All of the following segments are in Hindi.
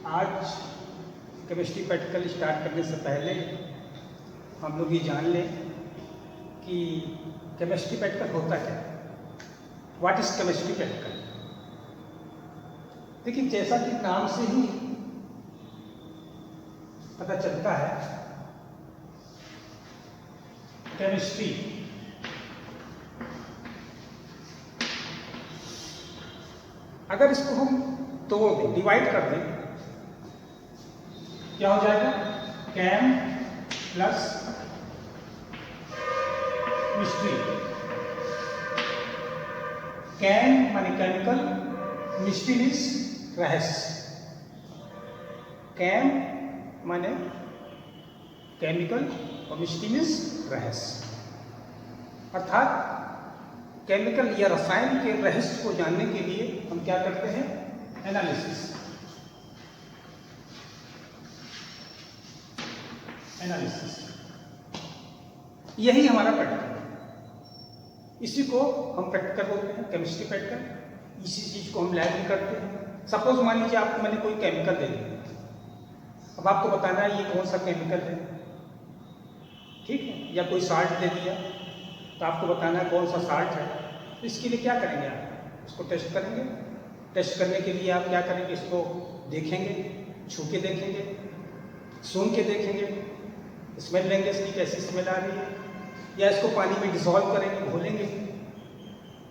आज केमिस्ट्री प्रैक्टिकल स्टार्ट करने से पहले हम लोग ये जान लें कि केमिस्ट्री प्रैक्टिकल होता क्या है। What is chemistry practical. देखिए, जैसा कि नाम से ही पता चलता है, केमिस्ट्री अगर इसको हम तोड़ दें, डिवाइड कर दें, क्या हो जाएगा? केम प्लस मिस्ट्री। केम माने केमिकल, मिस्ट्री इज रहस्य। केम माने केमिकल और मिस्ट्री इज रहस्य। अर्थात केमिकल या रसायन के रहस्य को जानने के लिए हम क्या करते हैं? एनालिसिस। यही हमारा प्रैक्टिकल है। इसी को हम प्रैक्टिकल बोलते हैं, केमिस्ट्री प्रैक्टिकल। इसी चीज को हम लैब में करते हैं। सपोज मान लीजिए आपको मैंने कोई केमिकल दे दिया, अब आपको बताना है ये कौन सा केमिकल है, ठीक है? या कोई साल्ट दे दिया तो आपको बताना है कौन सा साल्ट है। तो इसके लिए क्या करेंगे? आप उसको टेस्ट करेंगे। टेस्ट करने के लिए आप क्या करेंगे? इसको देखेंगे, छू के देखेंगे, सूंघ के देखेंगे, स्मेल लेंगे इसकी कैसी स्मेल आ रही है, या इसको पानी में डिसॉल्व करेंगे, घोलेंगे,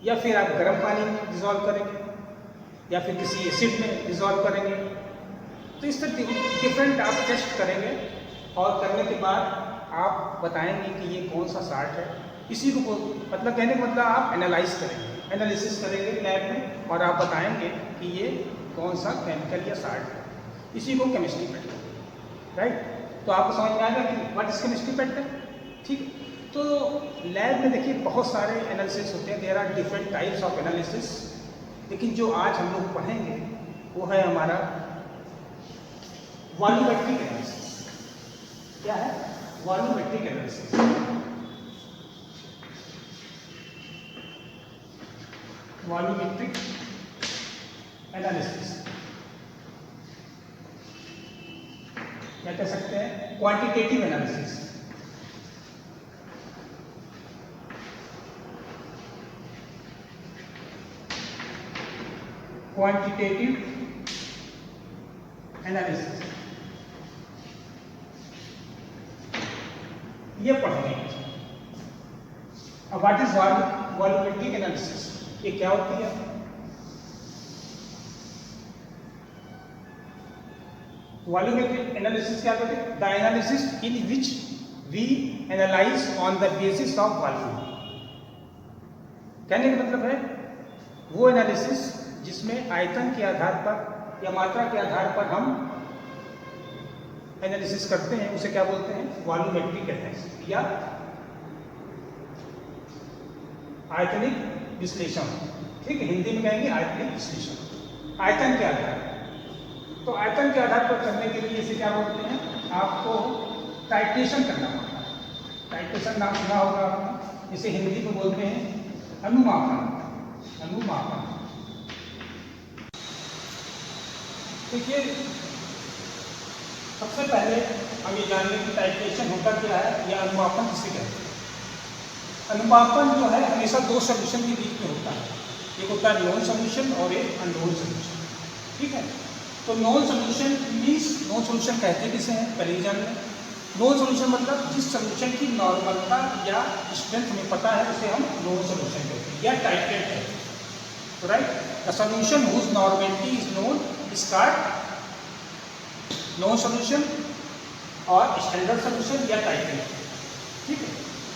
या फिर आप गर्म पानी में डिसॉल्व करेंगे, या फिर किसी एसिड में डिसॉल्व करेंगे। तो इस तरह डिफरेंट आप टेस्ट करेंगे और करने के बाद आप बताएंगे कि ये कौन सा साल्ट है। इसी को मतलब कहने का मतलब आप एनालाइज करेंगे, एनालिसिस करेंगे लैब में और आप बताएंगे कि ये कौन सा केमिकल या साल्ट है। इसी को केमिस्ट्री प्रैक्टिकल, राइट? तो आपको समझ में आएगा कि व्हाट इज केमिस्ट्री प्रैक्टिकल, ठीक है? तो लैब में देखिए बहुत सारे एनालिसिस होते हैं, there are different types of analysis. लेकिन जो आज हम लोग पढ़ेंगे वो है हमारा वॉल्यूमेट्रिक एनालिसिस। क्या है? Volumetric analysis. वॉल्यूमेट्रिक एनालिसिस क्या कह सकते हैं? Quantitative analysis. क्वांटिटेटिव एनालिसिस ये पढ़ेंगे। अब व्हाट इज वॉल्यूमेट्रिक एनालिसिस, ये क्या होती है? वॉल्यूमेट्रिक एनालिसिस क्या करते हैं? The analysis in which we analyse on the basis of volume. कहने का मतलब है वो एनालिसिस जिसमें आयतन के आधार पर या मात्रा के आधार पर हम एनालिसिस करते हैं, उसे क्या बोलते हैं? वॉल्यूमेट्रिक एनालिसिस या आयतनिक विश्लेषण, ठीक है? हिंदी में कहेंगे आयतनिक विश्लेषण। आयतन के आधार पर, तो आयतन के आधार पर करने के लिए इसे क्या बोलते हैं? आपको टाइट्रेशन करना पड़ता है। टाइट्रेशन नाम सुना होगा आपने, इसे हिंदी में बोलते हैं अनुमापन। अनुमापन देखिए, सबसे पहले हम ये जान लें कि टाइट्रेशन होता क्या है या अनुमापन किसे कहते हैं। अनुमापन जो है हमेशा दो सॉल्यूशन के बीच में होता है। एक होता है नॉन सॉल्यूशन और एक अननोन सॉल्यूशन, ठीक है? तो non solution means, non solution कहते किसे हैं पहले ही जान लें। नॉन सॉल्यूशन मतलब जिस सॉल्यूशन की नॉर्मलता या स्ट्रेंथ हमें पता है उसे हम नॉन सॉल्यूशन कहते हैं या टाइट्रेट कहते हैं, तो right? The solution whose normality is known is called known solution और स्टैंडर्ड सॉल्यूशन या टाइट्रेट, ठीक है?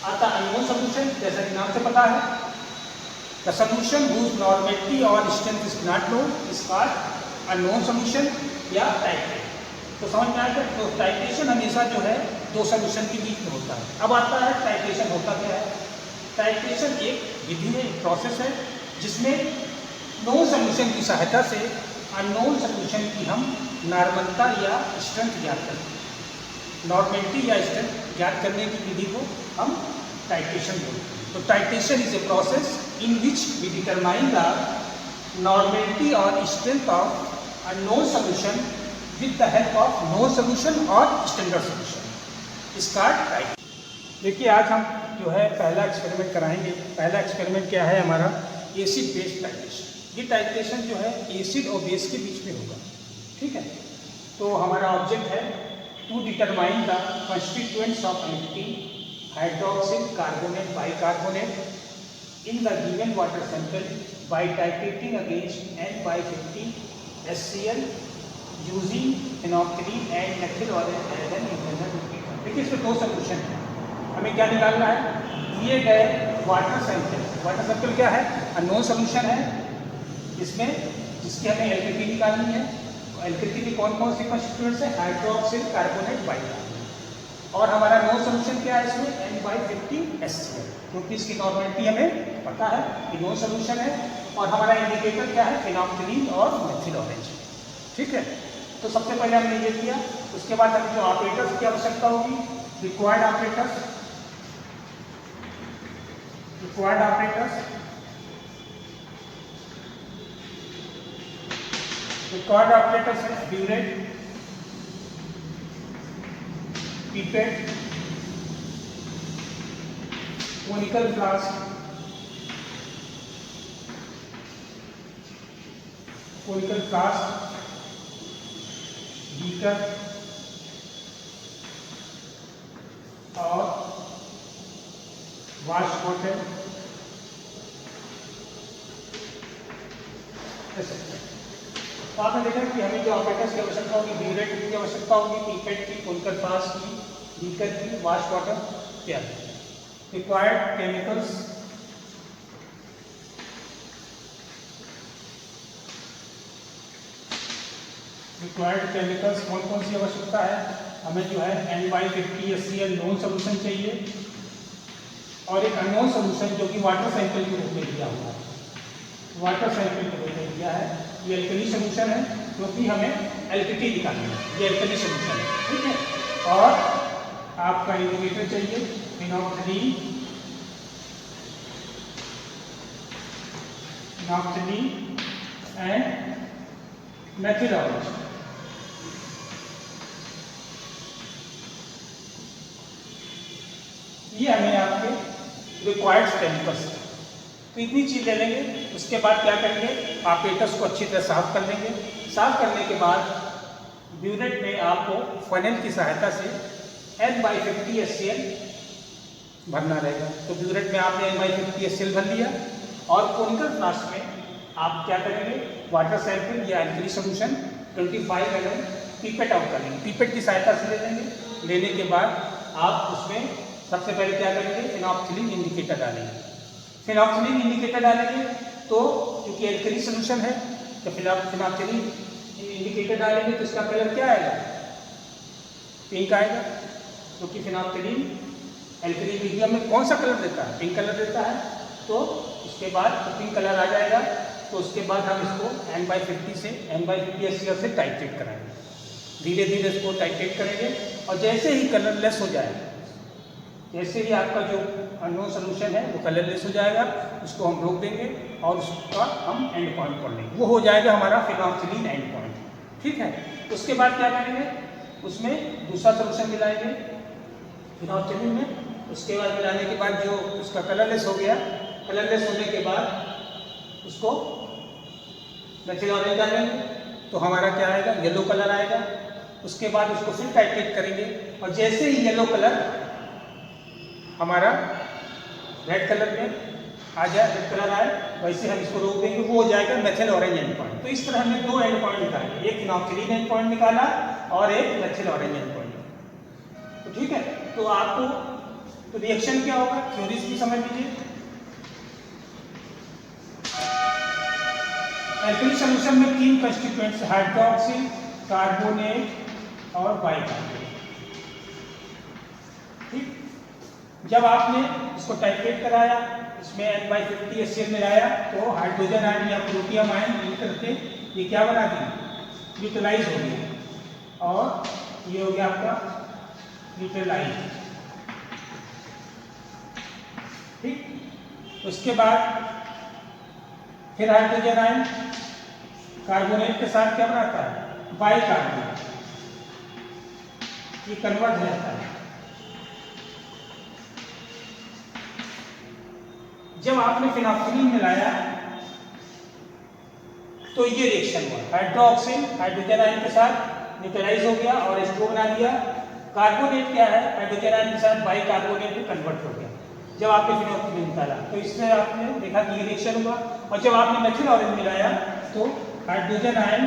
आता अननोन सॉल्यूशन, जैसा कि नाम से पता है, द सॉल्यूशन हुज नॉर्मेलिटी और strength is not known is called unknown solution या टाइट्रेट। तो समझ में आएगा? तो टाइट्रेशन हमेशा जो है दो सॉल्यूशन के बीच में होता है। अब आता है टाइट्रेशन होता क्या है? टाइट्रेशन एक विधि है, एक प्रोसेस है जिसमें नॉन सॉल्यूशन की सहायता से अननोन सॉल्यूशन की हम नॉर्मलता या स्ट्रेंथ ज्ञात करते हैं। नॉर्मेलिटी या स्ट्रेंथ ज्ञात करने की विधि को हम टाइट्रेशन बोलते हैं। तो titration is a process in which we determine the normality or strength of a known solution with the help of known solution और स्टैंडर्ड सोल्यूशन। Start type. देखिए आज हम जो है पहला एक्सपेरिमेंट कराएंगे। पहला एक्सपेरिमेंट क्या है हमारा, एसिड बेस टाइट्रेशन। ये टाइट्रेशन जो है एसिड और बेस के बीच में होगा, ठीक है। तो हमारा ऑब्जेक्ट है to determine the constituents of एल्कीन hydroxyl carbonate bicarbonate in the given water sample by titrating against N/50 HCl using phenolphthalein and methyl orange as an internal indicator। देखिए इसमें दो सोल्यूशन है, हमें क्या निकालना है, दिए गए वाटर सैंपल क्या है, अननोन सोल्यूशन है इसमें, जिसकी हमें एल्केटी निकालनी है। एल्केटी की कौन कौन सी कंस्टिट्यूएंट्स है, हाइड्रोक्सिल कार्बोनेट बाइकार्बोनेट। और हमारा नो सोल्यूशन क्या है इसमें, N/50 HCl, क्योंकि इसकी नॉर्मेलिटी हमें पता है कि नो सोल्यूशन है। और हमारा इंडिकेटर क्या है, फिनॉक्सिलीन और मेथिल ऑरेंज, ठीक है। तो सबसे पहले हमने ये किया, उसके बाद हमें जो ऑपरेटर्स की आवश्यकता होगी, रिक्वायर्ड ऑपरेटर्स है burette, pipette, conical flask, beaker और वाश बॉटल। तो आपने देखा कि हमें जो ऑपरेटर्स की आवश्यकता होगी, ब्यूरेट की आवश्यकता होगी, पीपेट की, कोनिकल फ्लास्क की, बीकर की, वाश बॉटल इत्यादि। रिक्वायर्ड केमिकल्स कौन कौन सी आवश्यकता है, हमें जो है N/50 HCl नॉन सोल्यूशन चाहिए और एक अननोन सोल्यूशन जो कि वाटर सैंपल के रूप में दिया हुआ है। वाटर सैंपल के रूप में दिया है, ये एल्कली सोल्यूशन है क्योंकि हमें एल्केटी निकालनी है, ये एल्कली सोल्यूशन है, ठीक है। और आपका इंडिकेटर चाहिए फिनॉक्सिलीन एंड मेथिल ऑरेंज। ये हमें आपके रिक्वायर्ड केमिकल्स। तो इतनी चीज ले लेंगे, उसके बाद क्या करेंगे, ऑपरेटर्स को अच्छी तरह साफ कर लेंगे। साफ करने के बाद ब्यूरेट में आपको फनेल की सहायता से N/50 HCl भरना रहेगा। तो ब्यूरेट में आपने N/50 HCl भर लिया और कोनिकल फ्लास्क में आप क्या करेंगे, वाटर सैंपल या alkali solution 25 ml pipette out कर लेंगे। पीपेट की सहायता से ले लेंगे। लेने के बाद आप उसमें सबसे पहले क्या करेंगे, फिनॉक्सिलीन इंडिकेटर डालेंगे। फिनॉक्सिलीन इंडिकेटर डालेंगे तो क्योंकि एल्कली सोल्यूशन है, तो फिनॉक्सिलीन इंडिकेटर डालेंगे तो इसका कलर क्या आएगा, पिंक आएगा, क्योंकि फिनॉक्सिलीन एल्कली मीडियम में कौन सा कलर देता है, पिंक कलर देता है। तो उसके बाद पिंक कलर आ जाएगा, तो उसके बाद हम इसको N/50 HCl से टाइट्रेट कराएंगे। धीरे धीरे इसको टाइट्रेट करेंगे और जैसे ही कलरलेस हो जाए, जैसे ही आपका जो अननोन सोल्यूशन है वो कलरलेस हो जाएगा, उसको हम रोक देंगे और उसका हम एंड पॉइंट पढ़ लेंगे। वो हो जाएगा हमारा फिनॉक्सिलीन एंड पॉइंट, ठीक है। उसके बाद क्या करेंगे, उसमें दूसरा सोल्यूशन मिलाएंगे फिनॉक्सिलीन में। उसके बाद मिलाने के बाद जो उसका कलरलेस हो गया, कलरलेस होने के बाद उसको मेथिल ऑरेंज डालेंगे तो हमारा क्या आएगा, येलो कलर आएगा। उसके बाद उसको फिर टाइट्रेट करेंगे और जैसे ही येलो कलर हमारा रेड कलर में आ जाए, रेड कलर आए, वैसे हम इसको रोक देंगे, वो हो जाएगा मेथिल ऑरेंज एंड पॉइंट। तो इस तरह हमने दो एंड पॉइंट निकाले, एक फिनॉक्सिलीन एंड पॉइंट निकाला और एक मेथिल ऑरेंज एंड पॉइंट। तो ठीक है, तो आपको तो रिएक्शन क्या होगा, थ्योरीज भी समझ लीजिए। एल्कली सोल्यूशन में तीन कंस्टिट्यूएंट्स, हाइड्रोक्सिल, कार्बोनेट और बाइकार्बोनेट, ठीक। जब आपने इसको टाइट्रेट कराया, इसमें N/50 HCl मिलाया, तो हाइड्रोजन आयन या प्रोटियम आयन मिलकर के ये क्या बना दी, न्यूट्रलाइज हो गया और ये हो गया आपका न्यूट्रलाइज, ठीक। उसके बाद फिर हाइड्रोजन आयन कार्बोनेट के साथ क्या बनाता है, बाइकार्बोनेट, ये कन्वर्ट हो जाता है। जब आपने फिनोक्सिलिन मिलाया तो ये रिएक्शन हुआ, हाइड्रोक्सिल हाइड्रोजन आयन के साथ न्यूट्रलाइज हो गया और H2O बना दिया। कार्बोनेट क्या है, हाइड्रोजन आयन के साथ बाइकार्बोनेट में कन्वर्ट हो गया जब आपने फिनोक्सिलिन निकाला। तो इससे आपने देखा कि ये रिएक्शन हुआ। और जब आपने मेथिल ऑरेंज मिलाया तो हाइड्रोजन आयन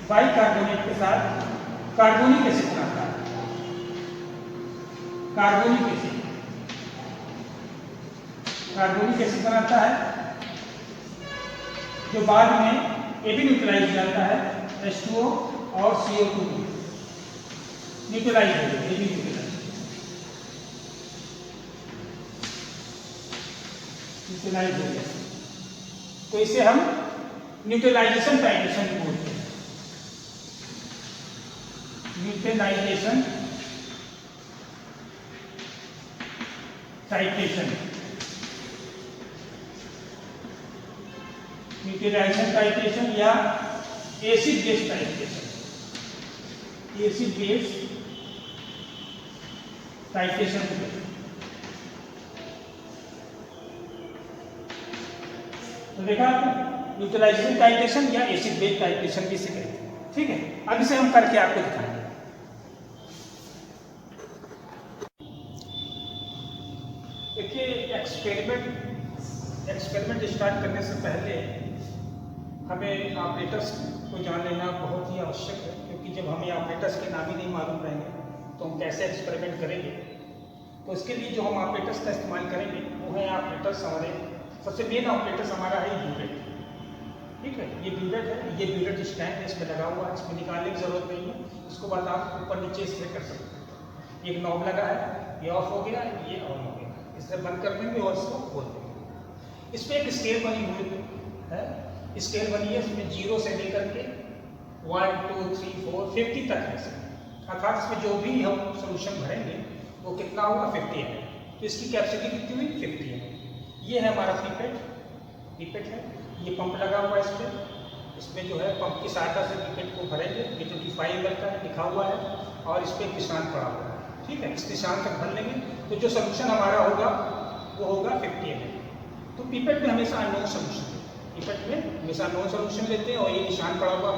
बाइकार्बोनेट के साथ कार्बोनिक एसिड बनाता है, कार्बोनिक एसिड बनाता है, जो बाद में ये भी न्यूट्रलाइज हो जाता है, H2O और CO2 न्यूट्रलाइज हो गया, ये भी न्यूट्रलाइज हो गया। तो इसे हम न्यूट्रलाइजेशन टाइट्रेशन बोलते हैं, न्यूट्रलाइजेशन टाइट्रेशन। न्यूट्रलाइजेशन टाइट्रेशन या acid base titration, acid base titration. तो देखा आपने, न्यूट्रलाइजेशन टाइट्रेशन या एसिड बेस टाइट्रेशन भी सीखे, ठीक है। अब इसे हम करके आपको दिखाएंगे। देखिए, एक्सपेरिमेंट स्टार्ट करने से पहले हमें ऑपरेटर्स को जान लेना बहुत ही आवश्यक है, क्योंकि जब हमें ऑपरेटर्स के नाम ही नहीं मालूम रहेंगे तो हम कैसे एक्सपेरिमेंट करेंगे। तो इसके लिए जो हम ऑपरेटर्स का इस्तेमाल करेंगे वो है ऑपरेटर्स, हमारे सबसे मेन ऑपरेटर्स हमारा है ब्यूरेट, ठीक है। ये ब्यूरेट है, ये ब्यूरेट स्टैंड है, इसमें लगा हुआ है, इसमें निकालने की जरूरत नहीं है। इसको बाद आप ऊपर नीचे इससे कर सकते हैं। एक नॉब लगा है, ये ऑफ हो गया, ये ऑन हो गया, इसे बंद कर देंगे और इसको खोल देंगे। इसमें एक स्केल बनी हुई है, स्केल बनी है, इसमें 0 से लेकर के 1 2 3 4 50 तक है, अर्थात इसमें जो भी हम सोल्यूशन भरेंगे वो कितना होगा, 50 है। तो इसकी कैपेसिटी कितनी हुई, 50 है। ये है हमारा पिपेट है, ये पंप लगा हुआ है, इसमें जो है पंप की सहायता से पिपेट को भरेंगे। ये 25 ml का लिखा हुआ है और इस पर निशान पड़ा हुआ है, ठीक है। इस निशान तक भर लेंगे तो जो सोल्यूशन हमारा होगा वो होगा 50 ml। तो पिपेट में हमेशा अननोन सोल्यूशन लेते हैं, पिपेट में हमेशा अननोन सोल्यूशन लेते हैं और ये निशान पड़ा हुआ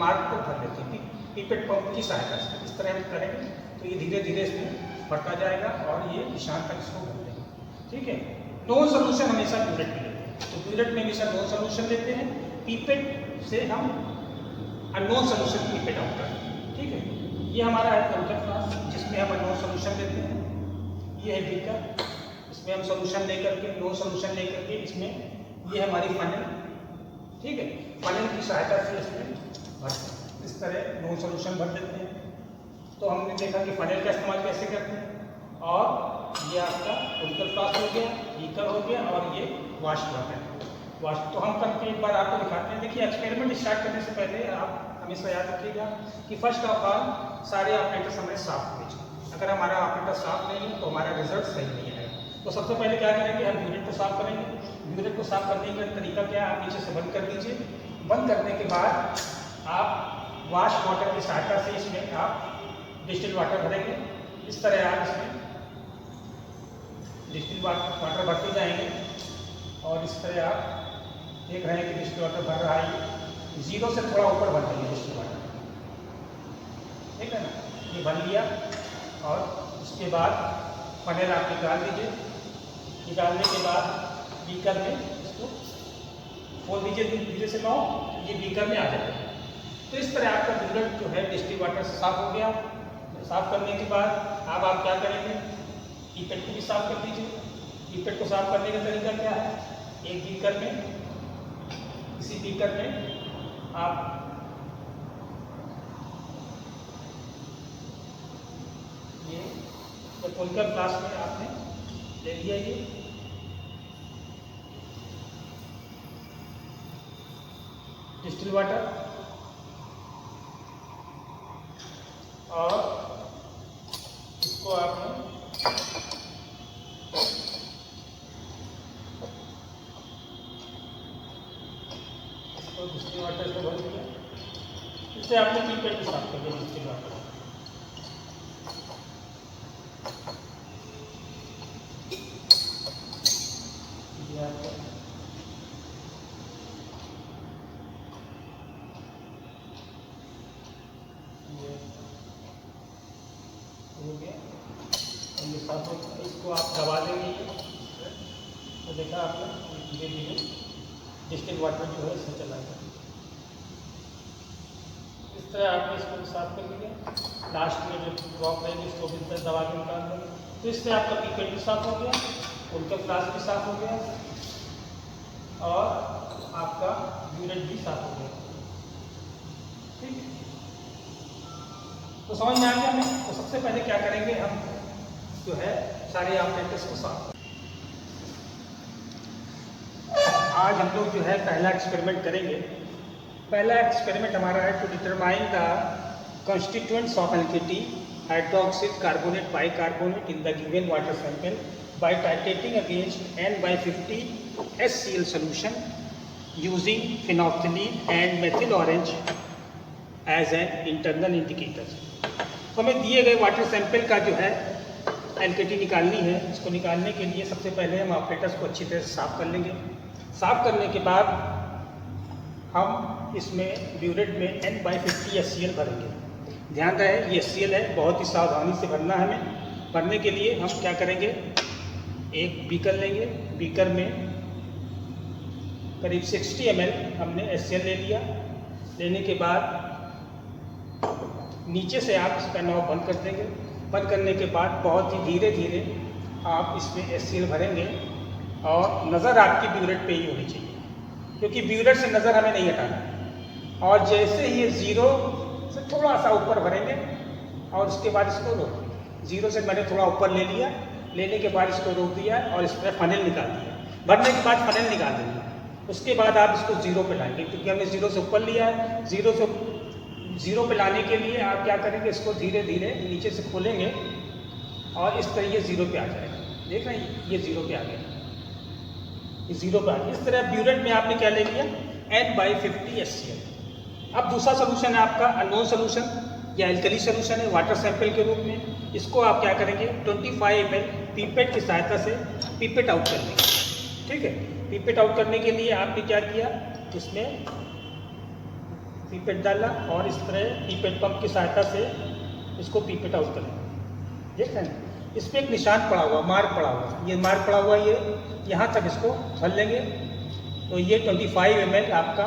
मार्क को भर लेते हैं पिपेट पंप की सहायता से। इस तरह हम करेंगे तो ये धीरे धीरे इसमें बढ़ता जाएगा और ये निशान तक इसको भर देंगे, ठीक है। नोन सोल्यूशन हमेशा ब्यूरेट में लेते हैं, तो ब्यूरेट में हमेशा नोन सोल्यूशन लेते हैं, पिपेट से हम अननोन सोल्यूशन पिपेट आउट करते हैं, ठीक है। ये हमारा है काउंटर क्लास, जिसमें हम अननोन सोल्यूशन लेते हैं। ये है बीकर, इसमें हम सोल्यूशन लेकर के नोन सोल्यूशन लेकर के इसमें, ये हमारी फनल, ठीक है। फनल की सहायता से इसमें भरते हैं, इस तरह नोन सोल्यूशन भर देते हैं। तो हमने देखा कि फनल का इस्तेमाल कैसे करते हैं। और ये आपका काउंटर क्लास हो गया, बीकर हो गया और ये वाश वाटर। तो हम करके एक बार आपको दिखाते हैं। देखिए, एक्सपेरिमेंट स्टार्ट करने से पहले आप हमेशा याद रखिएगा कि फर्स्ट ऑफ ऑल सारे ऑपरेटर्स हमें साफ होने चाहिए। अगर हमारा ऑपरेटर साफ नहीं है तो हमारा रिजल्ट सही नहीं आएगा। तो सबसे पहले क्या करेंगे, हम ब्यूरेट को साफ करेंगे। ब्यूरेट को साफ करने का तरीका क्या है, आप नीचे से बंद कर दीजिए। बंद करने के बाद आप वाश वाटर की सहायता से इसमें आप डिस्टिल वाटर भरेंगे। इस तरह आप इसमें डिस्टिल वाटर भरते जाएंगे और इस तरह आप देख रहे हैं कि डिस्टिल वाटर भर रहा है। 0 से थोड़ा ऊपर भर देंगे डिस्टिल वाटर, ठीक है ना। ये भर लिया और उसके बाद फनल आप निकाल दीजिए। निकालने के बाद बीकर में इसको खोल दीजिए धीरे से नॉब, ये बीकर में आ जाएगा। तो इस तरह आपका ब्यूरेट जो है डिस्टिल वाटर से साफ हो गया। साफ करने के बाद अब आप क्या करेंगे, पिपेट को भी साफ कर दीजिए। पिपेट को साफ करने का तरीका क्या है, एक बीकर में, इसी बीकर में आप ये पोलिकर ग्लास में आपने ले लिया ये डिस्टिल वाटर और इसको आपने डिस्टिल वाटर से भर दिया। इससे आपने पीपेट भी साफ कर दिया डिस्टिल वाटर। हो गया और ये साफ हो गया। इसको आप दबा देंगे तो देखा आपने धीरे धीरे डिस्टिल वाटर जो है इससे चला गया। इस तरह आपने इसको साफ कर लिया। लास्ट में जो ड्रॉप रहेंगे इसको भी तरह दबा के निकाल देंगे। तो इससे आपका पीपेट भी साफ हो गया, उनका फ्लास्क भी साफ हो गया और आपका ब्यूरेट भी साफ हो गया। ठीक है, तो समझ में आ गया हमें। तो सबसे पहले क्या करेंगे, हम जो है सारे ऑपरेटर्स को साफ। आज हम लोग जो है पहला एक्सपेरिमेंट करेंगे। पहला एक्सपेरिमेंट हमारा है to determine the constituents of alkali hydroxide carbonate bicarbonate in the given water sample by titrating against N/50 HCl solution using phenolphthalein and methyl orange as an internal indicator। तो हमें दिए गए वाटर सैंपल का जो है एल्केटी निकालनी है। इसको निकालने के लिए सबसे पहले हम ऑपरेटर्स को अच्छी तरह से साफ कर लेंगे। साफ करने के बाद हम इसमें ब्यूरेट में N/50 HCl भरेंगे। ध्यान रहे ये HCl है, बहुत ही सावधानी से भरना है हमें। भरने के लिए हम क्या करेंगे, एक बीकर लेंगे। बीकर में करीब 60 ml हमने HCl ले लिया। लेने के बाद नीचे से आप इसका नॉब बंद कर देंगे। बंद करने के बाद बहुत ही धीरे धीरे आप इसमें HCl भरेंगे और नज़र आपकी ब्यूरेट पे ही होनी चाहिए, क्योंकि ब्यूरेट से नज़र हमें नहीं हटाना। और जैसे ही ये जीरो से थोड़ा सा ऊपर भरेंगे और उसके बाद इसको रोक देंगे। जीरो से मैंने थोड़ा ऊपर ले लिया, लेने के बाद इसको रोक दिया और इस पर फनेल निकाल दिया। भरने के बाद फनेल निकाल देंगे। उसके बाद आप इसको जीरो पे लाएंगे, क्योंकि हमने जीरो से ऊपर लिया है। जीरो पे लाने के लिए आप क्या करेंगे, इसको धीरे धीरे नीचे से खोलेंगे और इस तरह ये जीरो पे आ जाएगा। देख रहे हैं, ये जीरो पे आ गया, ये जीरो पे आ गया। इस तरह ब्यूरेट में आपने क्या ले लिया, N/50 HCl। अब दूसरा सोल्यूशन है आपका अननोन सोल्यूशन या एल्कली सोल्यूशन है वाटर सैंपल के रूप में। इसको आप क्या करेंगे, 25 ml पीपेट की सहायता से पीपेट आउट कर लेंगे। ठीक है, पीपेट आउट करने के लिए आपने क्या किया, इसमें पीपेट डाला और इस तरह पीपेट पंप की सहायता से इसको पीपेट आउट करेंगे। देख रहे हैं, इसमें एक निशान पड़ा हुआ, मार्क पड़ा हुआ, ये मार्क पड़ा हुआ, ये यहाँ तक इसको भर लेंगे तो ये 25 ml आपका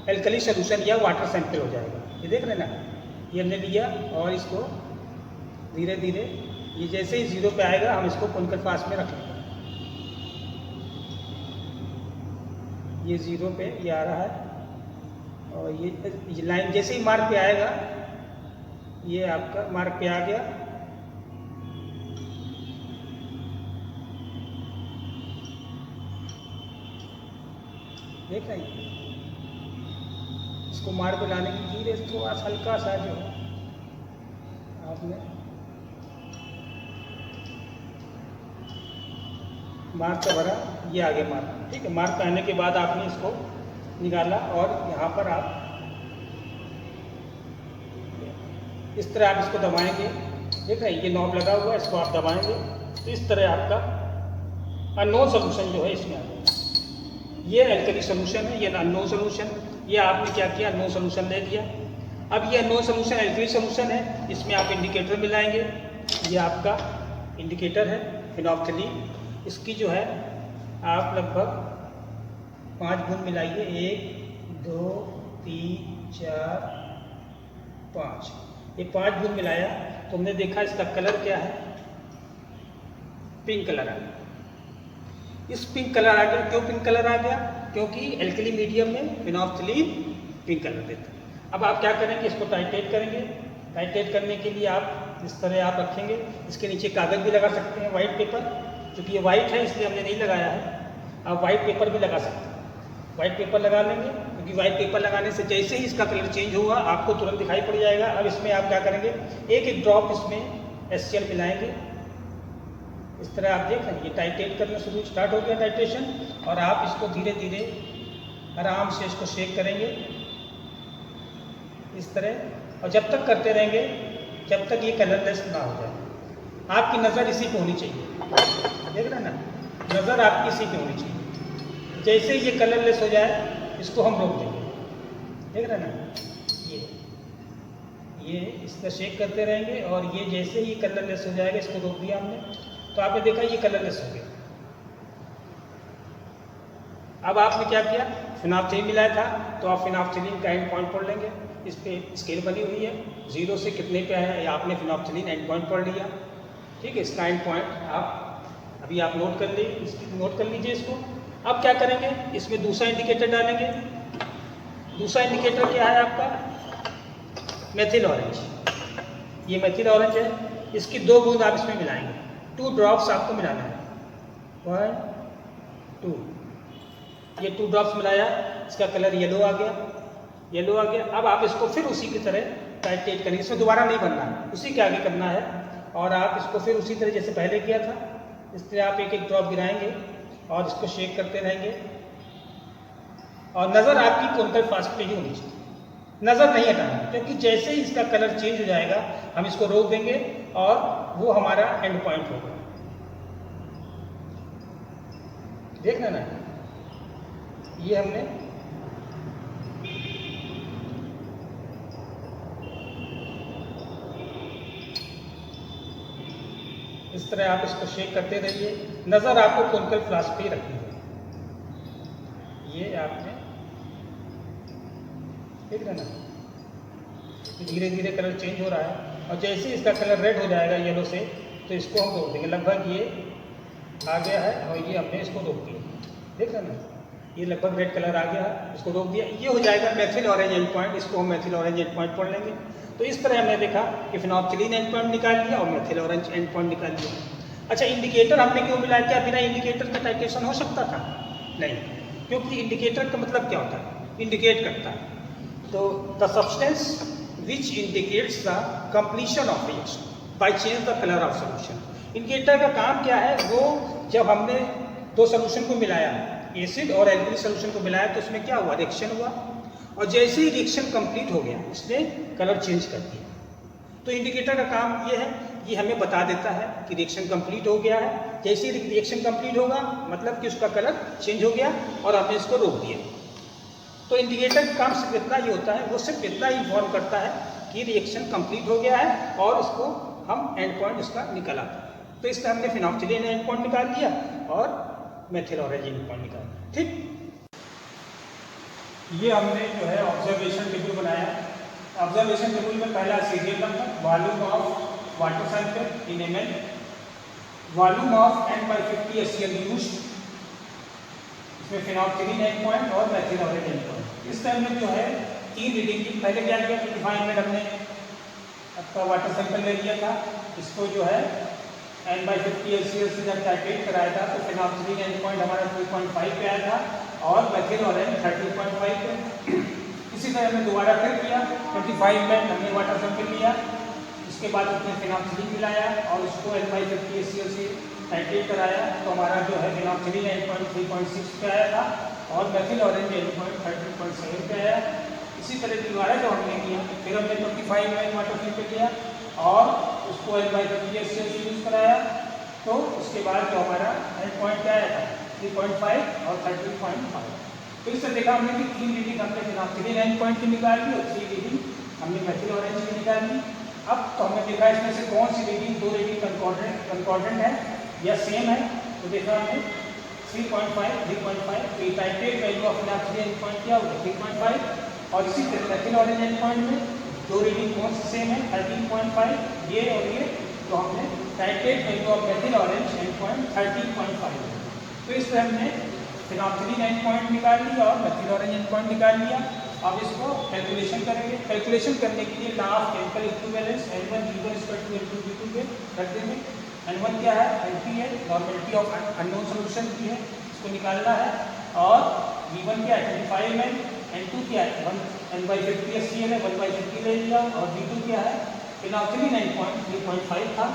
एल्कली सोल्यूशन या वाटर सैंपल हो जाएगा। ये देख रहे हैं ना, ये हमने लिया और इसको धीरे धीरे ये जैसे ही जीरो पे आएगा हम इसको कुनकर पास में रख लेंगे। ये जीरो पे ये आ रहा है और ये लाइन जैसे ही मार्क पे आएगा, ये आपका मार्क पे आ गया। देख रहे हैं, इसको मार्क पे लाने की धीरे से थोड़ा हल्का सा जो है आपने मार्क का भरा, ये आगे मार्क। ठीक है, मार्क पे आने के बाद आपने इसको निकाला और यहाँ पर आप इस तरह आप इसको दबाएंगे। देख रहे हैं, ये नॉब लगा हुआ है, इसको आप दबाएंगे तो इस तरह आपका अननोन सोल्यूशन जो है इसमें आ जाएगा। ये एल्कली सोल्यूशन है, ये अननोन सोल्यूशन। ये आपने क्या किया, अननोन सोल्यूशन ले लिया। अब ये अननोन सोल्यूशन एल्कली सोल्यूशन है, इसमें आप इंडिकेटर मिलाएंगे। ये आपका इंडिकेटर है फिनॉल्फ्थलीन। इसकी जो है आप लगभग 5 बूंद मिलाइए। 1 2 3 4 5, ये 5 बूंद मिलाया तो हमने देखा इसका कलर क्या है, पिंक कलर आ गया। इस पिंक कलर आ गया, क्यों पिंक कलर आ गया, क्योंकि एल्कली मीडियम में फिनॉल्फ्थलीन पिंक कलर देता है। अब आप क्या करेंगे, इसको टाइट्रेट करेंगे। टाइट्रेट करने के लिए आप इस तरह आप रखेंगे। इसके नीचे कागज़ भी लगा सकते हैं, वाइट पेपर, क्योंकि ये वाइट है इसलिए हमने नहीं लगाया है। आप वाइट पेपर भी लगा सकते हैं। वाइट पेपर लगा लेंगे, क्योंकि वाइट पेपर लगाने से जैसे ही इसका कलर चेंज होगा आपको तुरंत दिखाई पड़ जाएगा। अब इसमें आप क्या करेंगे, एक एक ड्रॉप इसमें HCl मिलाएंगे। इस तरह आप देख रहे हैं, ये टाइट्रेट करना शुरू स्टार्ट हो गया टाइट्रेशन। और आप इसको धीरे धीरे आराम से इसको शेक करेंगे इस तरह, और जब तक करते रहेंगे जब तक ये कलरलेस ना हो जाए। आपकी नज़र इसी पे होनी चाहिए, देख रहे हैं ना, नज़र आपकी इसी पे होनी चाहिए। जैसे ये कलरलेस हो जाए इसको हम रोक देंगे, देख रहे हैं ना, ये इस तरह शेक करते रहेंगे और ये जैसे ही कलरलेस हो जाएगा इसको रोक दिया हमने, तो आपने देखा ये कलरलेस हो गया। अब आपने क्या किया, फिनाफ्थलीन मिलाया था तो आप फिनाफ्थलीन का एंड पॉइंट पढ़ लेंगे। इस पर स्केल बनी हुई है, 0 से कितने पे है आपने फिनाफ्थलीन एंड पॉइंट पढ़ लिया, ठीक है। इसका एंड पॉइंट आप अभी आप नोट कर लीजिए इसको। अब क्या करेंगे, इसमें दूसरा इंडिकेटर डालेंगे। दूसरा इंडिकेटर क्या है आपका, मेथिल ऑरेंज। ये मेथिल ऑरेंज है, इसकी 2 बूंद आप इसमें मिलाएंगे, 2 ड्रॉप्स आपको मिलाना है, 1 2। ये 2 ड्रॉप्स मिलाया, इसका कलर येलो आ गया। अब आप इसको फिर उसी की तरह टाइट्रेट करेंगे, इसमें दोबारा नहीं बनना है, उसी के आगे करना है। और आप इसको फिर उसी तरह जैसे पहले किया था इस तरह आप एक ड्रॉप गिराएंगे और इसको शेक करते रहेंगे। और नज़र आपकी कॉन्टैक्ट फास्ट पे ही होनी चाहिए, नज़र नहीं हटाना, क्योंकि जैसे ही इसका कलर चेंज हो जाएगा हम इसको रोक देंगे और वो हमारा एंड पॉइंट होगा। देखना ना, ये हमने इस तरह आप इसको शेक करते रहिए, नज़र आपको कॉन्केव फ्लास्क पे रखनी है। ये आपने देख रहे ना, धीरे धीरे कलर चेंज हो रहा है और जैसे इसका कलर रेड हो जाएगा येलो से तो इसको हम रोक देंगे। लगभग ये आ गया है और ये हमने इसको रोक दिया, देख रहे ना, ये लगभग रेड कलर आ गया है, इसको रोक दिया। ये हो जाएगा मेथिल ऑरेंज एंड पॉइंट, इसको हम मेथिल ऑरेंज एंड पॉइंट पढ़ लेंगे। तो इस तरह हमने देखा कि फिनॉक्सिलीन एंड पॉइंट निकाल लिया और मेथिल ऑरेंज एंड पॉइंट निकाल लिया। अच्छा, इंडिकेटर हमने क्यों मिलाया, क्या बिना इंडिकेटर का टाइट्रेशन हो सकता था? नहीं, क्योंकि इंडिकेटर का मतलब क्या होता है, इंडिकेट करता है। तो the substance which indicates the completion of reaction by change the colour of solution. Indicator का काम क्या है, वो जब हमने 2 सोल्यूशन को मिलाया, एसिड और एल्कली सोल्यूशन को मिलाया, तो उसमें क्या हुआ, रिएक्शन हुआ और जैसे ही रिएक्शन कंप्लीट हो गया उसने कलर चेंज कर दिया। तो इंडिकेटर का काम ये है, ये हमें बता देता है कि रिएक्शन कंप्लीट हो गया है। जैसे ही रिएक्शन कंप्लीट होगा मतलब कि उसका कलर चेंज हो गया और हमने इसको रोक दिया। तो इंडिकेटर का काम सिर्फ इतना ही होता है, वो सिर्फ इतना ही इन्फॉर्म करता है कि रिएक्शन कंप्लीट हो गया है और इसको हम एंड पॉइंट इसका निकल आता है। तो इसका हमने फिनॉक्सिलीन एंड पॉइंट निकाल दिया और मेथिल ऑरेंज एंड पॉइंट निकाल दिया, ठीक। ये हमने जो है ऑब्जर्वेशन टेबल बनाया। ऑब्जर्वेशन टेबल में पहला serial number, volume of water sample in ml, volume of N/50 HCl used, इसमें फिनॉक्सिलीन एंड पॉइंट और मेथिल ऑरेंज एंड पॉइंट। इस टाइम में जो है 3 रीडिंग की। पहले क्या किया, 25 मिनट हमने आपका वाटर सैंपल ले लिया था, इसको जो है N/50 HCl से जब टाइट्रेट कराया था तो फिनॉक्सिलीन एंड पॉइंट हमारा 2.5 पे आया था और मेथिल ऑरेंज 13.5 पे। इसी तरह हमने दोबारा फिर किया, 25 मिनट हमने वाटर सैंपल लिया, उसके बाद उसने फिनॉक्सिलीन मिलाया और उसको N/50 HCl से टाइट्रेट कराया तो हमारा जो है फिनॉक्सिलीन एंड पॉइंट 3.6 पे आया था और मेथिल ऑरेंज एंड पॉइंट 13.7 पे आया। इसी तरह की दोबारा जो हमने किया, फिर हमने 25 मिनट वाटर सैंपल लिया और उसको N/50 HCl से यूज़ कराया तो उसके बाद जो हमारा एंड पॉइंट क्या आया था, 3.5 और 13.5। तो इससे देखा हमने कि 3 रीडिंग हमने फिनॉक्सिलीन एंड पॉइंट की निकाल ली और 3 रीडिंग हमने मेथिल ऑरेंज की निकाल ली। अब तो हमने देखा इसमें से कौन सी रीडिंग, 2 रीडिंग कंकॉर्डेंट है या सेम है। तो देखा हमने 3.5, 3.5, तो titrate value of phenoxylene end point क्या होगा, 3.5। और इसी तरह मेथिल ऑरेंज एंड पॉइंट में 2 रीडिंग कौन सी सेम है, 13.5 ये और ये, तो हमने titrate value of methyl orange and point 13.5। तो इस तरह हमने फिनॉक्सिलीन एंड पॉइंट निकाल लिया और मेथिल ऑरेंज एंड पॉइंट निकाल लिया। अब इसको कैलकुलेशन करेंगे। कैलकुलेशन करने के लिए law of chemical equivalence N1 V1 N2 V2 पे रख देंगे। N1 क्या है, NP है, नॉर्मेलिटी ऑफ अननोन सोल्यूशन की है, इसको निकालना है। और V1 क्या है, 25 ml, N2 क्या है, 1/50 HCl है, 1/50 ले लिया। और V2 क्या है, फिनॉक्सिलीन एंड पॉइंट 3.5 था।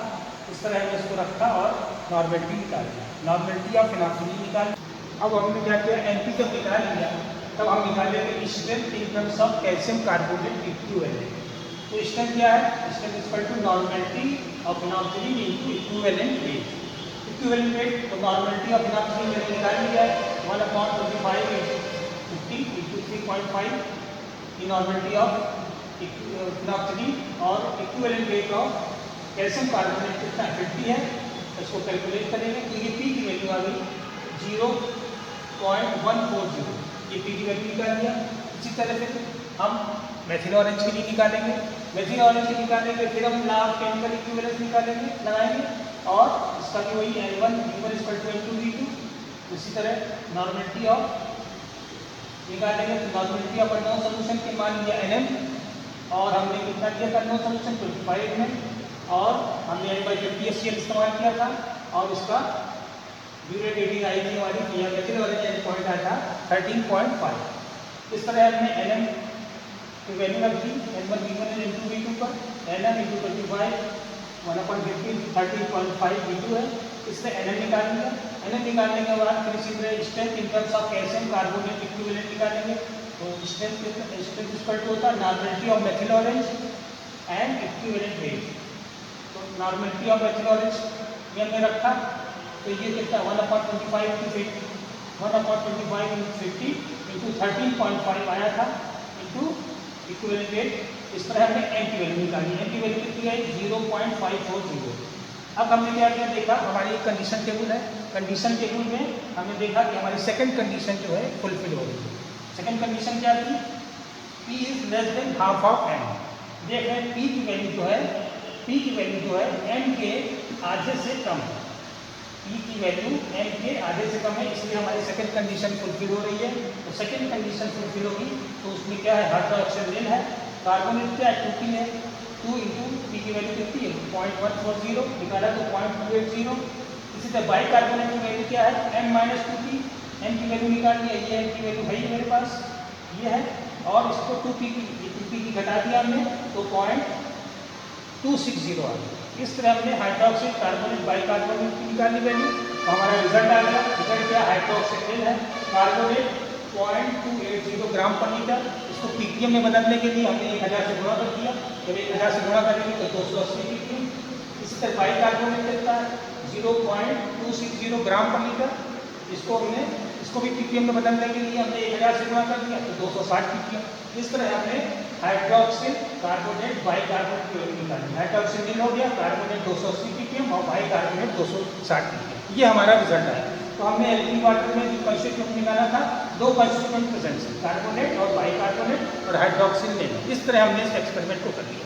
इस तरह हमने इसको रखा और नॉर्मेलिटी निकाल लिया, नॉर्मेलिटी ऑफ फिनॉक्सिलीन निकाल। अब हमने क्या किया, NP जब निकाल लिया तब हम निकालेंगे strength in terms of calcium carbonate equivalent. तो स्ट्रेंथ क्या है? Strength is equal to normality of phenolphthalein into equivalent weight. Equivalent weight तो नॉर्मेलिटी ऑफ फिनोल्फथालीन मैंने निकाल लिया है 1/25 × 50 × 3.5 की नॉर्मेलिटी ऑफ फिनोल्फथालीन और equivalent weight of calcium carbonate कितना 50 है, इसको कैलकुलेट करेंगे तो ये पी की वैल्यू आ गई 0.140, ये पी की वैल्यू निकाल दिया। इसी तरह से हम मेथिल ऑरेंज के लिए निकालेंगे, मेथिल ऑरेंज के निकालेंगे फिर हम लॉ ऑफ केमिकल इक्विवेलेंस निकालेंगे लगाएंगे और इसका भी वही N1 V1 = N2 V2। इसी तरह नॉर्मेलिटी ऑफ निकालेंगे तो नॉर्मेलिटी ऑफ अननोन सॉल्यूशन के मान लिया NM और हमने कितना दिया था अननोन सॉल्यूशन 25 में और हमने N/50 HCl इस्तेमाल किया था और इसका ड्यूरेट रेटिंग आई थी हमारी या मेथिल ऑरेंज एंड पॉइंट आया था 13.5। इस तरह हमने NM की वैल्यू रख दी N1 V1 and N2 V2 पर NM × 25 1/50 13.5 V2 है। इससे NM निकाल लिया। NM निकालने के बाद फिर इसी तरह strength in terms of calcium carbonate equivalent निकालेंगे तो स्ट्रेंथ इक्वल टू होता है normality of methyl orange and equivalent weight. तो नॉर्मेलिटी ऑफ मेथिल ऑरेंज ये हमने रखा तो ये कितना 1/25 × 50 1/25 × 50 × 13.5 आया था इंटू इक्विवेलेंट वेट। इस तरह हमने एन की वैल्यू निकाली, एन की वैल्यू कितनी आई 0.540। अब हमने क्या क्या देखा, हमारी एक कंडीशन टेबल है, कंडीशन टेबल में हमने देखा कि हमारी सेकंड कंडीशन जो है फुलफिल हो गई। सेकंड कंडीशन क्या थी? P is less than half of n। देख रहे हैं P की वैल्यू जो है n के आधे से कम है। P की वैल्यू n के आधे से कम है, इसलिए हमारी सेकंड कंडीशन फुलफिल हो रही है। तो सेकंड कंडीशन फुलफिल होगी तो उसमें क्या है, हाइड्रोक्सिल है, कार्बोनेट क्या है 2P है, 2 × P की वैल्यू कितनी है 0.140 निकाला तो 0.280। इसी तरह बाई कार्बोनेट की वैल्यू क्या है N-2P, n की वैल्यू निकाल लिया, ये n की वैल्यू है ही मेरे पास ये है और इसको 2P की घटा दिया हमने तो 0.260 आ गया। इस तरह हमने हाइड्रोक्सिल कार्बोनेट बाई कार्बोनेट की निकाली वैल्यू तो हमारा रिजल्ट आ गया। रिजल्ट क्या हाइड्रोक्सिल है कार्बोनेट 0.280 ग्राम पर लीटर। इसको ppm में बदलने के लिए हमने 1000 से गुणा कर दिया, जब 1000 से गुणा करेंगे तो 280 ppm। इसी तरह बाई कार्बोनेट कितना है 0.260 ग्राम पर लीटर। इसको भी ppm में बदलने के लिए हमने 1000 से गुणा कर दिया तो 260 ppm। इस तरह हमने हाइड्रोक्सिल कार्बोनेट बाई कार्बोनेट की वैल्यू निकाली। हाइड्रोक्सिल नील हो गया, कार्बोनेट 280 ppm और बाई कार्बोनेट 260 ppm। ये हमारा रिजल्ट है। तो हमने एल्किल वाटर में जो कंस्टिट्यूएंट निकाला था, 2 कंस्टिट्यूएंट प्रेजेंट कार्बोनेट और बाई कार्बोनेट और हाइड्रोक्सिल नील। इस तरह हमने इस एक्सपेरिमेंट को कर लिया।